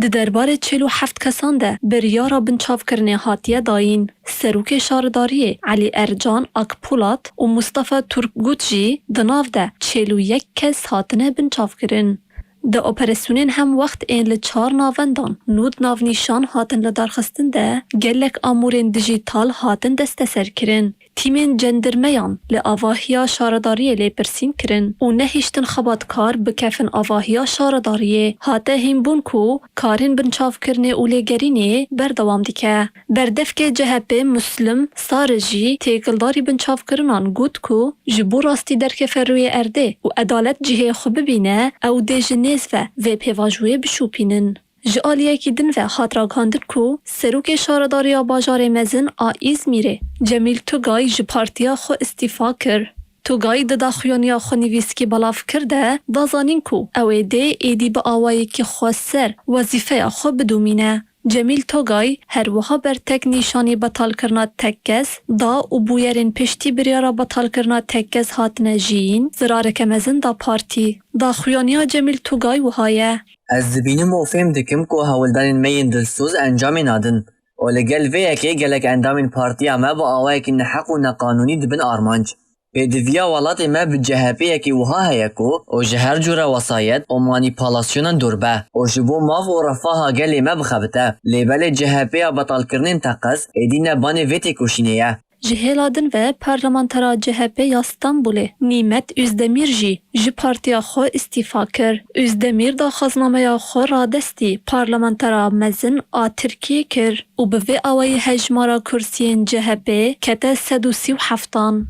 Di derbarê 47 kesan de biryara binçavkirinê hatiye dayîn. Serokê şaredariyê Elî Ercan Akpolat û Mustafa Turkgut jî di nav de 41 kes hatine binçavkirin. Di operasyonên hem wextên li 4 navendan nûd navnîşan hatin li darxistin de gelek amûrên dijîtal hatin desteserkirin. Tîmên cendirmeyan li avahiya şaredariyê lêpirsîn kirin û nehîştin xebatkar bikefin avahiya şaredariyê. Hate hînbûn ku karên binçavkirinê û lêgerînê berdewam dike. Berdevkê CHP Muslim Sarı jî têkildarî binçavkirinan got ku ji bo rastî derkefe rûyê erdê û edalet cihê xwe bibîne ew dê ji nêz ve vê pêvajûyê bişûpînin. Ji aliyekî din ve hat ragihandin ku serokê şaredariya bajarê mezin a İzmîrê Cemîl Tugay ji partiya xwe îstîfa kir. Tugay di daxuyaniya xwe nivîskî belav kir de dazanîn ku ew ê dê êdî bi awayekî xwe ser wezîfeya xwe bidûmîne. Cemîl Tugay her wiha ber tek nîşanî betalkirina tek kes da û bûyerên piştî biryara betalkirina tek kes hatine jîn zirareke mezin da partî. Daxuyaniya Cemîl Tugay wiha ye. Ez dibînim û fêm dikim ku hewildanên me yên dilsoz encamê nadin. û li gel vê yekê gelek endamên partiya me bi awayekî neheq û neqanûnî dibin armanc. Pêdiviya welatê me bi CHPyekî wiha heye ku û ji her cûra wesayet û manîpulasyonan dûrbe û ji bo mav û refaha gelê me bixebite. Lêbelê CHPya betalkirinên teqez êdîne banê vê têkoşînê ye. Ji hêla din ve parlamentera CHP ya Stenbolê Nîmet Özdemir jî ji partiya xwe îstîfa kir. Özdemir daxwaznameya xwe radestî parlamentera mezin a Tirkiyê kir û bi vê awayî hejmara kursiyên CHP kete 137.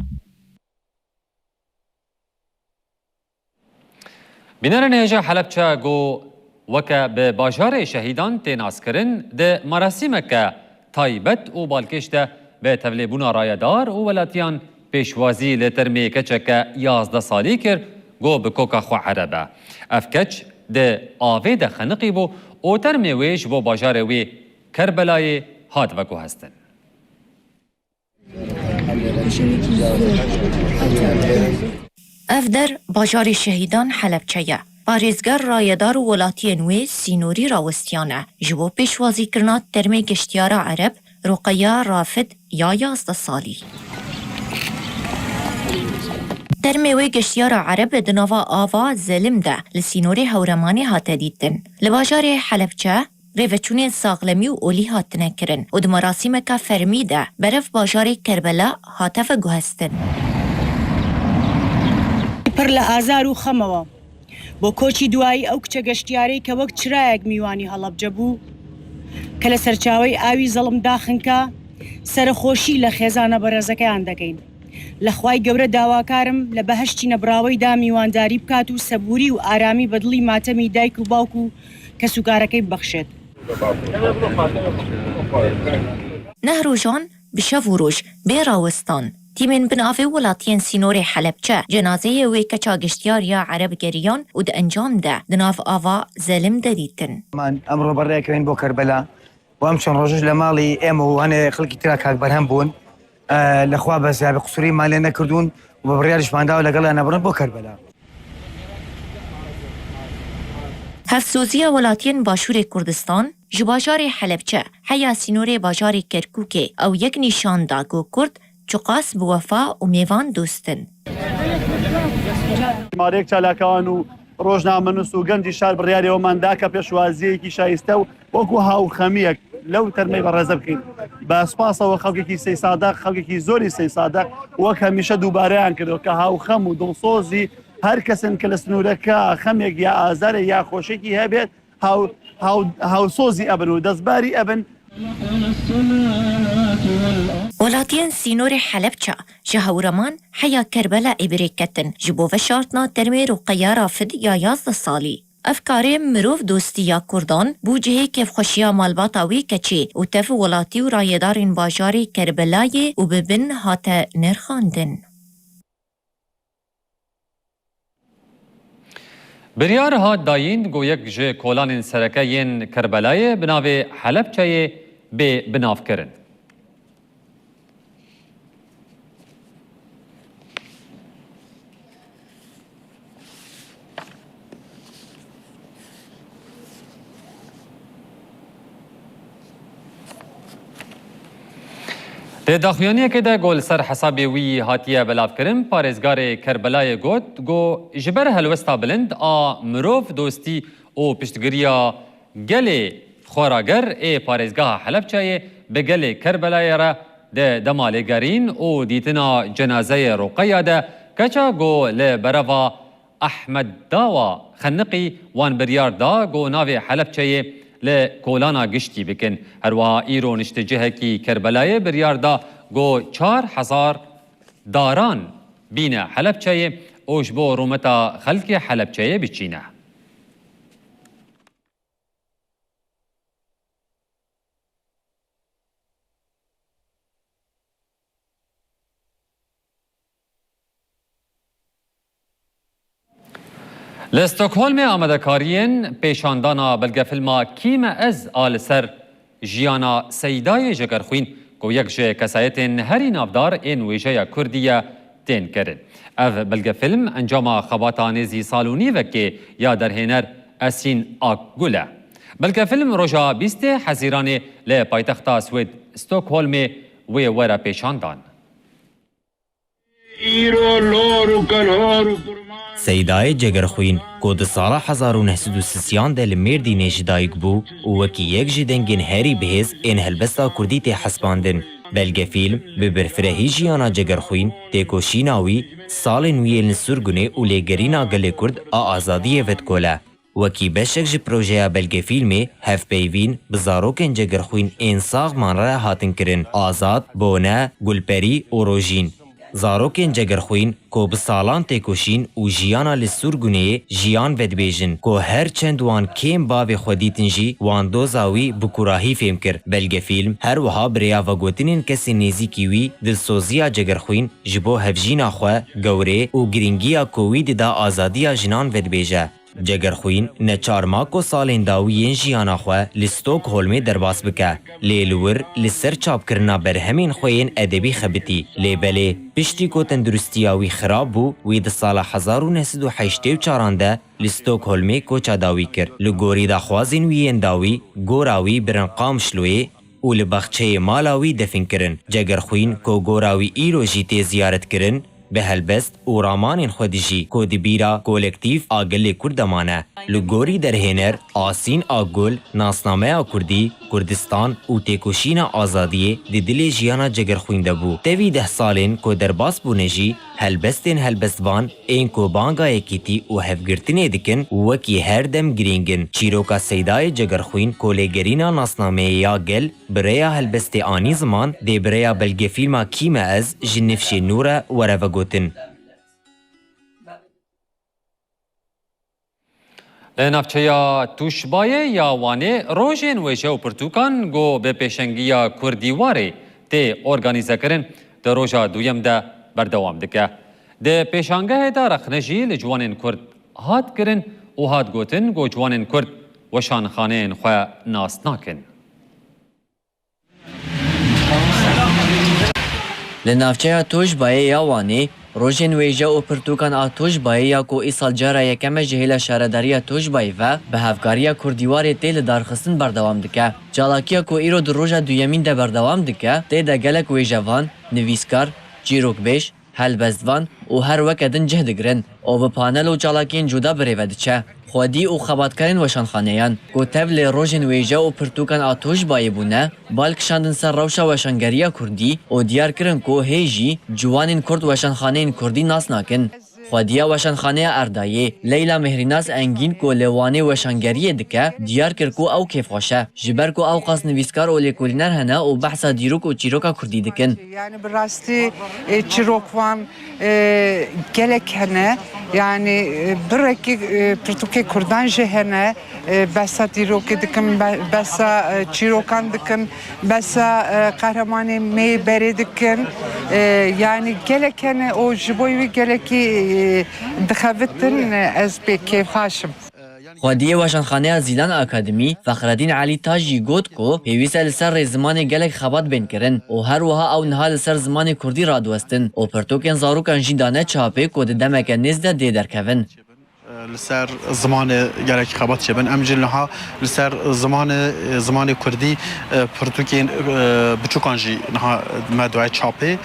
Bînerên hêja Helepçe got weke bi bajarê şehîdan tên naskirin di merasîmeke taybet û balkêş de bi tevlêbûna rayedar û welatiyan pêşwazî li termê keçeke 11 salî kir got bi koka xwe herebe. Ev keç di avê de xeniqî bû û termê wê ji bo bajarê wê Kerbelayê hat veguhestin. افدر باجار شهیدان حلبچه پارێزگار ڕایەدار و وڵاتیە نوێ سینووری ڕاوەستیانە ji bo pêşwazîkirina termê geştyara Ereb Roqeya Rafid ya 11 salî. Termê wê geştyara Ereb di nava ava Zelim de li sînorê Hewremanê hate dîtin. Li bajarê Helepçe rêveçûnên saxlemî û olî hatine kirin û di merasîmeka fermî de berev bajarê Kerbela hate veguhestin. پڕ لە ئازار و خەمەوە بۆ کۆچی دوایی ئەو کچە گەشتیارەی کە وەک چرایەک میوانی هەڵەبجە بوو کە لە سەرچاوەی ئاوی زەڵم داخنکە سەرخۆشی لە خێزانە بەرەزەکەیان دەکەین. لە خوای گەورە داواکارم لە بەهەشتی نەبراوەیدا میوانداری بکات و سەبووری و ئارامی بەدڵی ماتەمی دایک و باوک و کە سوکارەکەی ببەخشێت. نهروژان بشەو و ڕۆژ بێ ڕاوەستان تیمên binavê welatiyên sînorê Helepçe cenazeyê wê keça geştyariya Ereb geriyan û di encam de di nav ava Zelim de dîtin. ئەمڕۆ بەڕێکەوین بۆ کەربەلا و ئەم چەند ڕۆژش لە ماڵی ئێمە و هەنێ خەڵکی ترا کاک بەرهەم بوون لەخوا بەزیابی قسووری مالێ نەکردوون و بە بڕیاریشمانداوە لەگەڵیان نەبڕن بۆ کەربەلا. Hevsozîya welatiyên Başûrê Kurdistan ji bajarê Helepçe heya sînorê bajarê Kerkûkê ew yek nîşan da ku Kurd çuqas bi wefa û mêvan dostin. مارێک چالاکەوان و ڕۆژنامەنووس و گەنجی شار بڕیارەوەماندا کە پێشوازیەکی شایستە و وەکو هاوخەمیەک لەو تەرمەی بەڕێزە بکەین. بە سوپاسەوە خەڵکێکی سەی سادەق خەڵکێکی زۆری سەی سادەق وەک هەمیشە دووبارەیان کردەوە کە هاوخەم و دڵسۆزی هەر کەسن کە لە سنوورەکە خەمێک یا ئازارە یا خۆشێکی هەبێت هاوسۆزی ئەبن و دەستباری ئەبن. Welatiyên sînorê Helepçe ji Hewreman heya Kerbela êbirê ketin ji bo veşartina termê Roqeya Rafid ya 11 salî. Ev karê mirov dostiya Kurdan bû cihê kevxweşiya malbata wê keçê û tev welatî û rayedarên bajarê Kerbelayê û bi bin hate nirxandin. Biryar hat dayîn goyek ji kolanên serekeyên Kerbelayê bi navê Helepçeyê bê binavkirin. Lê daxuyaniyekê de gol ser hesabê wî hatiye belavkirin, parêzgarê Kerbelayê got, got ji ber helwesta bilind a mirov dostî û piştgiriya gelê xwarager ê parêzgeha Helepçeyê bi gelê Kerbelayê re de dema lêgerîn û dîtina cenazeyê Roqeya de keça got li bereva Ahmed Dawa xeniqî wan biryar da got navê Helepçeyê li kolana giştî bikin. Herwiha îro niştecihekî Kerbelayê biryar da got 4000 daran bîne Helepçeyê û ji bo rûmeta xelkê Helepçeyê biçîne. Li Stockholmê amadekariyên pêşandana belgefilma Kî me ez a li ser jiyana Seydayê Jegerxwîn ku yek ji kesayetên herî navdar ên wêjeya Kurdî ye tên kirin. Ev belgefilm encama xebata nêzî sal û nîvekê ya derhêner Esîn Akgul e. Belgefilm roja 20 Hezîranê li paytexta Swêd Stockholmê wê were pêşandan. سەیدایە جەگەرخوین کۆ di sala 1930 de li Mêrdînê jî dayîk bû û wekî yek ji dengên herî bihêz ên helbesta Kurdî tê hespandin. Belgefîlm bi birfirehî jiyana Cegerxwîn, têkoşîna wî, salên wî ên li Surgunê û lêgerîna gelê Kurd a azadiyê vedkole. Wekî beşek ji projeyê belgefîlmê hevpeyvîn bi zarokên Cegerxwîn ên saxman re hatin kirin: Azad, Bone, Gulperî û Rojîn. Zarokên Cegerxwîn ku bi salan têkoşîn û jiyana li Surguneyê jiyan vedibêjin ku her çend wan kêm bavê xwe dîtin jî wan doza wî bi kurahî fêm kir. Belgefîlm her wiha birêya vegotinên kesên nêzîkî wî dilsoziya Cegerxwîn ji bo hevjîna xwe, gewrê û giringiya ku wî dida azadiya jinan vedibêje. جگرخوین نه چارماک و سالین داویین جیانا خو لستوک هولمی درباس بکه لیلور لسر چاپ کرنا برهمین خوین ادبی خبتی لیبله پشتی کو تندرستیاوی خراب بو وی د سال 1984 ده لستوک هولمی کوچا داوی کر لگوری دا خوازین ویین داوی گوراوی برنقام شلوی و لبخچه مالاوی دفن کرن جگرخوین کو گوراوی ایرو جیتی زیارت کرن به هلبست و رامان خودجی کو دبیرا کولکتیف آگل کردمانه لگوری در هنر آسین آگل ناسنامه کردی کردستان و تکوشین آزادی دی دل جیانا جگر خوینده بو تیوی 10 سالین کو در باس بونجی هلبستوان این کو بانگا یکیتی و هفگرتنه دکن وکی هر دم گرینگن چیروکا سیدای جگر خوین کولگرینا ناسنامه یا گل بریا هلبست آنی زمان دی بریا بلگه فیلما کیم از جنفش نوره ورفا گوتن لنافچه توشبایه یا وانه روژین ویشه و پرتوکان گو به پیشنگی کردیواره تی ارگانیزه کرن ده روژا دویم ده بردوام دکه. ده پیشانگه ده رخنجی لجوانین کرد هات کرن و هات گوتن گو جوانین کرد وشان خانه خواه ناس ناکن. لنافچه توشبایه یا وانه روژین ویژه و پرتوکان آتوش بایی یا کو ایسال جارا یکم جهیل شهرداری توش بایی و به هفگاری کردیوار تیل دارخستن بردوام دکه. جالاکیا کو ایرو در روژا دویمین ده بردوام دکه تی ده گلک ویژوان، نویسکار، جیروک بیش، هلبزدوان و هر وکدن جهد گرن او به پانل و جالاکین جدا بریود چه. خودی و خباتکارین وشان خانیان کو تبل روژین ویژه و پرتوکان آتوش بایی بونه بالکشاندن سر روشا وشانگریا کردی و دیار کرن کو هیجی جوانین کرد وشان خانین کردی ناس ناکن. خودیا وشان خانه اردایی لیلا مهریناز انگین کو لوانه وشانگریه دکه دیار کر کو او کیف خوشه جبر کو او قاس نویسکار و لیکولینر هنه و بحثا دیروک و چیروکا کردی دکن. Yani براستی چیروکوان گلک هنه yani برکی پرتوکی کردان جهنه بسا دیروک دکن بسا چیروکان دکن بسا قهرمانی می بری دکن yani گلک هنه او جبوی گلکی دخوتن از بکیف هاشم. خودیه وشان خانه زیدان اکادمی فخردین علی تاجی گوت کو پیویسه لسر زمان گلک خبات بین کرن و هر وها او نها لسر زمان کردی را دوستن و پرتوکن زاروکان جیدانه چاپه کود دمک نزده دی درکوین. لسر زمان گلک خبات شبن امجل نها لسر زمان کردی پرتوکین بچوکانجی نها مدوای چاپه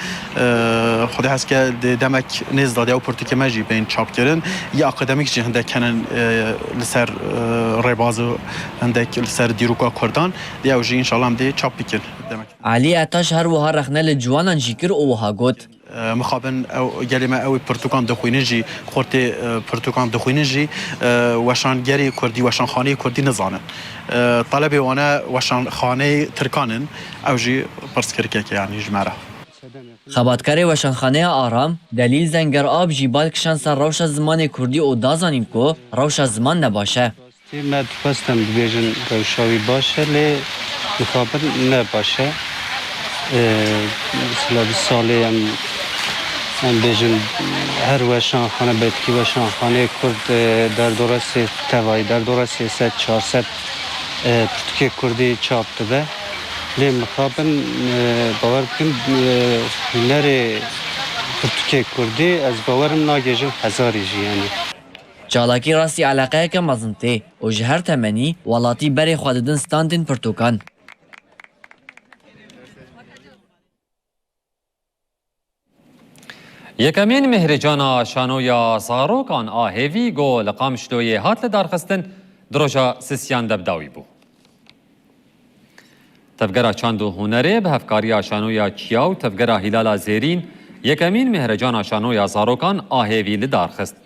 خود هست که دمک نزد داده و پرتوکی مجی بین چاپ کردن یا اکادمیک جه هنده کنن لسر ربازو هنده لسر دیروکا کردان دی اوجی انشالله هم دی چاپ بکن علی اتاش هر وها رخنه لجوانان جیکر او وها گوت مخابن او گلمه او پرتوکان دخوینجی خورت پرتوکان دخوینجی وشان گری کردی وشان خانه کردی نزانن طلبی وانا وشان خانه ترکانن او جی پرس کرکه یعنی جمره خباتکاری وشان خانه آرام دلیل زنگر آب جیبال کشان سر روش زمان کردی او دازانیم کو روش زمان نباشه من پستم بیجن روشاوی باشه لی مخابن نباشه مثلا سالی هم بیجن هر وشان خانه بیتکی وشان خانه کرد در دورست توایی در دورست 400 پرتوکی کردی چاپ داده لی مخابن باور بکن هنر پرتوکی کردی از باورم ناگیجم هزاری جی یعنی جالاکی راستی علاقه که مزنته و جهر تمنی ولاتی بری خوددن ستاندین پرتوکان. یکمین مهرجانا شانویا زاروکان آهیوی گو لقام شلوی هات لدارخستن دروژا سسیان دبداوی بو. تفگرا چاندو هنره به هفکاریا شانویا چیاو تفگرا هلالا زیرین یکمین مهرجانا شانویا زاروکان آهیوی لدارخست.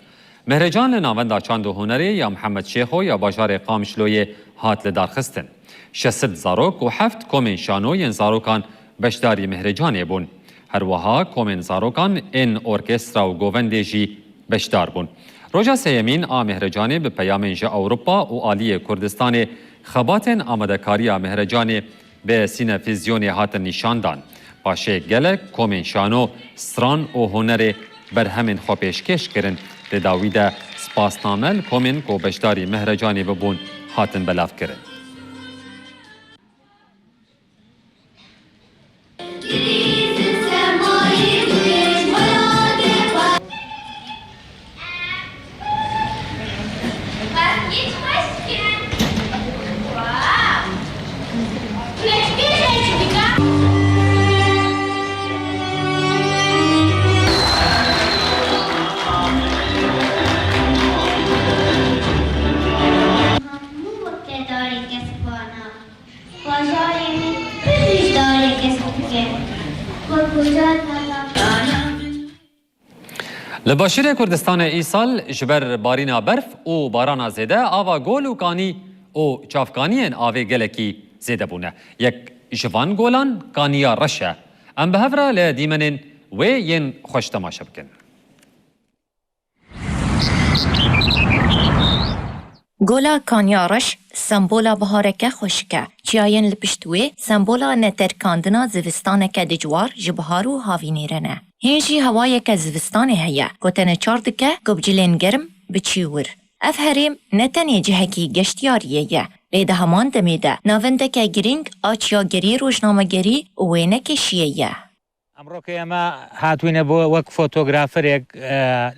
مهرجان لناوندا چاندو هنره یا محمد شیخو یا باجار قامشلوی هات لدارخستن. 600 زاروک و 7 کومن شانوی زاروکان بشداری مهرجانه بون. هر وها کومن زاروکان این ارکسترا و گووندیجی بشدار بون. روژا سیمین مهرجانه به پیامنج اوروپا و آلی کردستان خباتن آمدکاری مهرجانه به سینفیزیون هات نشاندان. باشه گلک کومن شانو سران و هنر برهمن خوپیشکش کرن تداوی ده سپاسنامه کومن کو بشداری مهرجانی ببون هاتن بلاف کرن. لباشیر کردستان ایسال جبر بارینا برف و بارانا زیده آوا گول و کانی و چافکانین آوه گلکی زیده بونه. یک جوان گولان کانیا رشه. ام به هفره لدیمنین و ین خوش تماشا بکن. گولا کانیارش سمبولا بهارکه خوشکه چیاین لپشتوی سمبولا نترکاندنا زوستانکه دجوار جبهارو هاوینیرنه. هنجی هوایکه زوستانه هیا گوتن چاردکه گبجلین گرم بچیور. اف هریم نتنی جهکی گشتیاریه لیده همان دمیده ناوندکه گرینگ آچیاگری روشنامگری وینک شیعه. ئەمڕۆ کە ئێمە هاتووینە بۆ وەک فۆتۆگرافرێک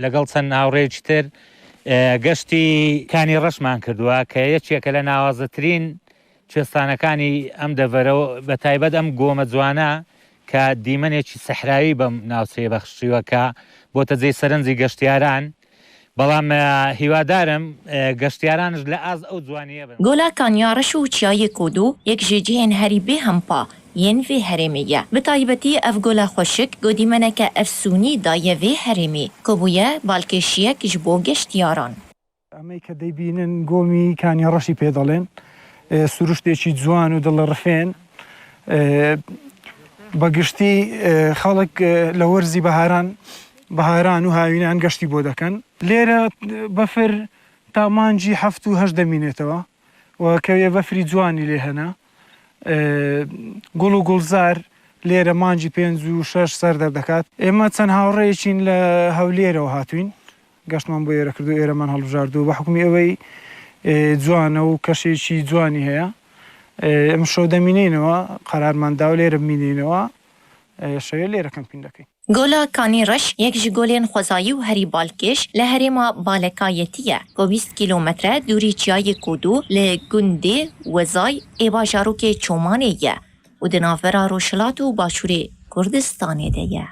لەگەڵ چەند ناوڕێکتر گەشتی کانی ڕەشمان کردووە کە یەکێکە لە ناوازەترین کوێستانەکانی ئەم دەڤەرەوە بە تایبەت ئەم گۆمە جوانە کە دیمەنێکی سەحرایی بەم ناوچەیە بەخشیوە کە بۆتە جێی سەرنجی گەشتیاران بەڵام هیوادارم گەشتیارانش لە ئاز ئەو جوانیە بن. گۆلا کانیارەش و چیای کۆدو یەک ژێجێن هەری بێ هەمپا ین وی هەرێمیە بتایبەتی ئەف گۆلا خۆشک گۆدیمەنەکە ئەفسونی دایە وێ هەرێمی کۆبوویە باڵکێشیەک ji بۆ گەشتیاران. ئەمەی کە دەیبینن گۆمی کانیاڕەشی پێ دەڵێن سروشتێکی جوان و دڵڕفێن بەگشتی خەڵک لە وەرزی بەهاران و هاوینان گەشتی بۆ دەکەن لێرە بەفر تا مانجی 7 دەمینێتەوە و کەوێ بەفری جوانی لێ هەنا گوڵ و گوڵزار لێرە مانجی 5 و 6 سەر دەردەکات ئێمە چەند هاوڕێیەکین لە هەولێرەوە هاتوین گەشتمان بۆ ئێرە کردو ئێرەمان هەڵبژاردو بە حکومی ئەوەی جوانە و کەشێکی جوانی هەیە ئەم شەو دەمینێنەوە قەرارماندا و لێرە بمینێنەوە شەوێ لێرە کەمپین دەکەین. گۆلا کانیڕەش یەک ji گۆلên xwezayî û herî balkêş li herêma balekayetî ye ku 20 kîlometre dûrî çiyayê Kodû li gundê Wezay ê bajarokê Çomanê ye û di navbera Rojhilat û Başûrê Kurdistanê de ye.